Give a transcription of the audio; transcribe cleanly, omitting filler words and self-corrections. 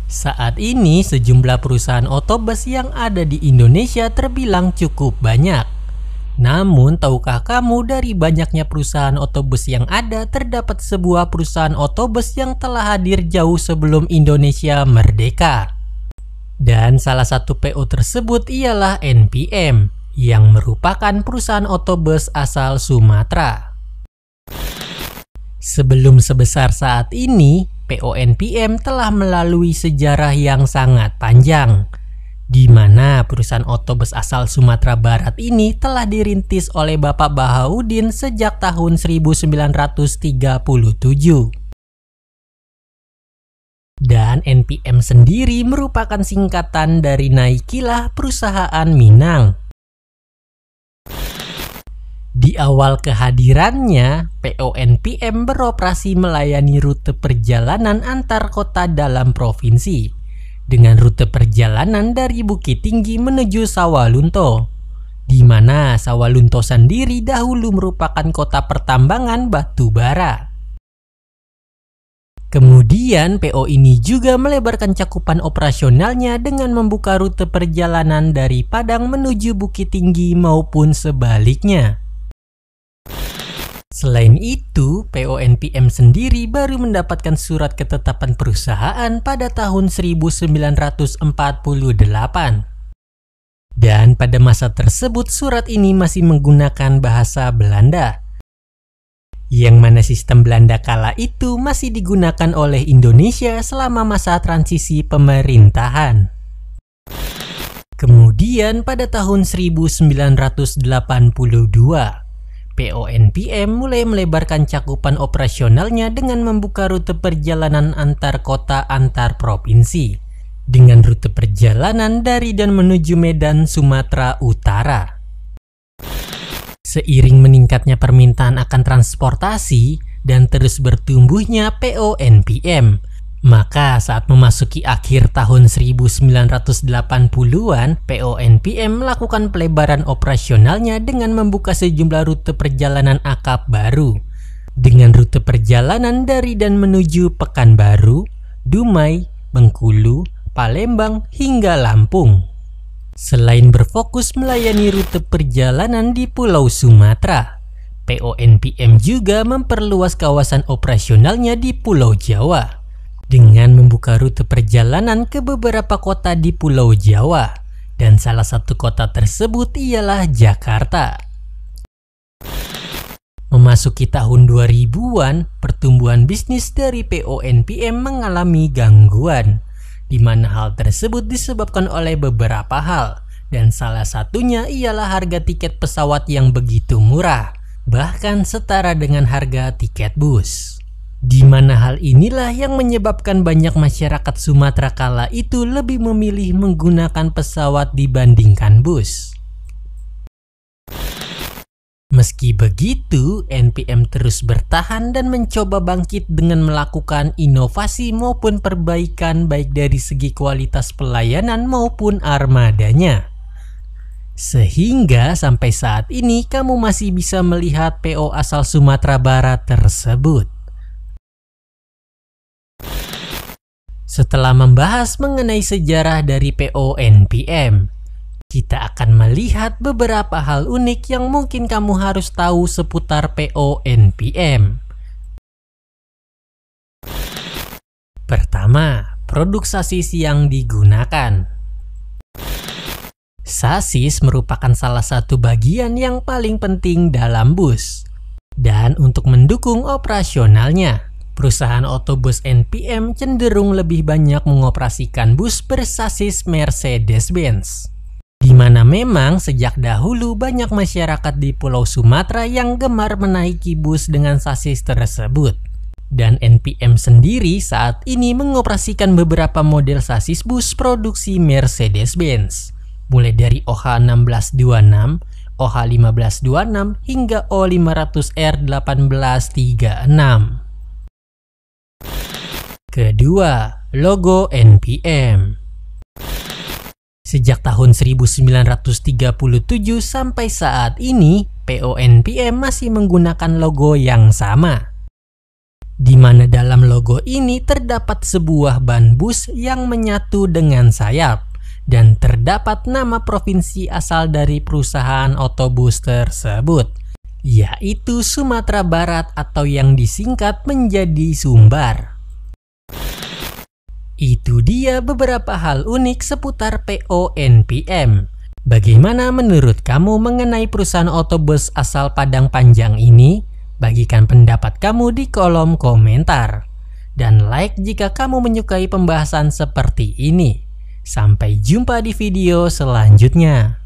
Saat ini sejumlah perusahaan otobus yang ada di Indonesia terbilang cukup banyak. Namun, tahukah kamu dari banyaknya perusahaan otobus yang ada, terdapat sebuah perusahaan otobus yang telah hadir jauh sebelum Indonesia merdeka. Dan salah satu PO tersebut ialah NPM, yang merupakan perusahaan otobus asal Sumatera. Sebelum sebesar saat ini, PO NPM telah melalui sejarah yang sangat panjang, di mana perusahaan otobus asal Sumatera Barat ini telah dirintis oleh Bapak Bahaudin sejak tahun 1937. Dan NPM sendiri merupakan singkatan dari Naikilah Perusahaan Minang. Di awal kehadirannya, PO NPM beroperasi melayani rute perjalanan antar kota dalam provinsi, dengan rute perjalanan dari Bukit Tinggi menuju Sawalunto, di mana Sawalunto sendiri dahulu merupakan kota pertambangan batu bara. Kemudian PO ini juga melebarkan cakupan operasionalnya dengan membuka rute perjalanan dari Padang menuju Bukit Tinggi maupun sebaliknya. Selain itu, PO NPM sendiri baru mendapatkan surat ketetapan perusahaan pada tahun 1948. Dan pada masa tersebut surat ini masih menggunakan bahasa Belanda, yang mana sistem Belanda kala itu masih digunakan oleh Indonesia selama masa transisi pemerintahan. Kemudian pada tahun 1982, PO NPM mulai melebarkan cakupan operasionalnya dengan membuka rute perjalanan antar kota antar provinsi, dengan rute perjalanan dari dan menuju Medan, Sumatera Utara. Seiring meningkatnya permintaan akan transportasi dan terus bertumbuhnya PO NPM, maka saat memasuki akhir tahun 1980-an, PO NPM melakukan pelebaran operasionalnya dengan membuka sejumlah rute perjalanan akap baru, dengan rute perjalanan dari dan menuju Pekanbaru, Dumai, Bengkulu, Palembang, hingga Lampung. Selain berfokus melayani rute perjalanan di Pulau Sumatera, PO NPM juga memperluas kawasan operasionalnya di Pulau Jawa, dengan membuka rute perjalanan ke beberapa kota di Pulau Jawa, dan salah satu kota tersebut ialah Jakarta. Memasuki tahun 2000-an, pertumbuhan bisnis dari PO NPM mengalami gangguan, di mana hal tersebut disebabkan oleh beberapa hal, dan salah satunya ialah harga tiket pesawat yang begitu murah, bahkan setara dengan harga tiket bus. Di mana hal inilah yang menyebabkan banyak masyarakat Sumatera kala itu lebih memilih menggunakan pesawat dibandingkan bus. Meski begitu, NPM terus bertahan dan mencoba bangkit dengan melakukan inovasi maupun perbaikan baik dari segi kualitas pelayanan maupun armadanya. Sehingga sampai saat ini kamu masih bisa melihat PO asal Sumatera Barat tersebut. Setelah membahas mengenai sejarah dari PO NPM, kita akan melihat beberapa hal unik yang mungkin kamu harus tahu seputar PO NPM. Pertama, produk sasis yang digunakan. Sasis merupakan salah satu bagian yang paling penting dalam bus. Dan untuk mendukung operasionalnya, perusahaan otobus NPM cenderung lebih banyak mengoperasikan bus bersasis Mercedes-Benz, di mana memang sejak dahulu banyak masyarakat di Pulau Sumatera yang gemar menaiki bus dengan sasis tersebut. Dan NPM sendiri saat ini mengoperasikan beberapa model sasis bus produksi Mercedes-Benz, mulai dari OH1626, OH1526 hingga O500R1836. Kedua, logo NPM. Sejak tahun 1937 sampai saat ini, PO NPM masih menggunakan logo yang sama. di mana dalam logo ini terdapat sebuah ban bus yang menyatu dengan sayap dan terdapat nama provinsi asal dari perusahaan otobus tersebut, yaitu Sumatera Barat atau yang disingkat menjadi Sumbar. Itu dia beberapa hal unik seputar PO NPM. Bagaimana menurut kamu mengenai perusahaan otobus asal Padang Panjang ini? Bagikan pendapat kamu di kolom komentar. Dan like jika kamu menyukai pembahasan seperti ini. Sampai jumpa di video selanjutnya.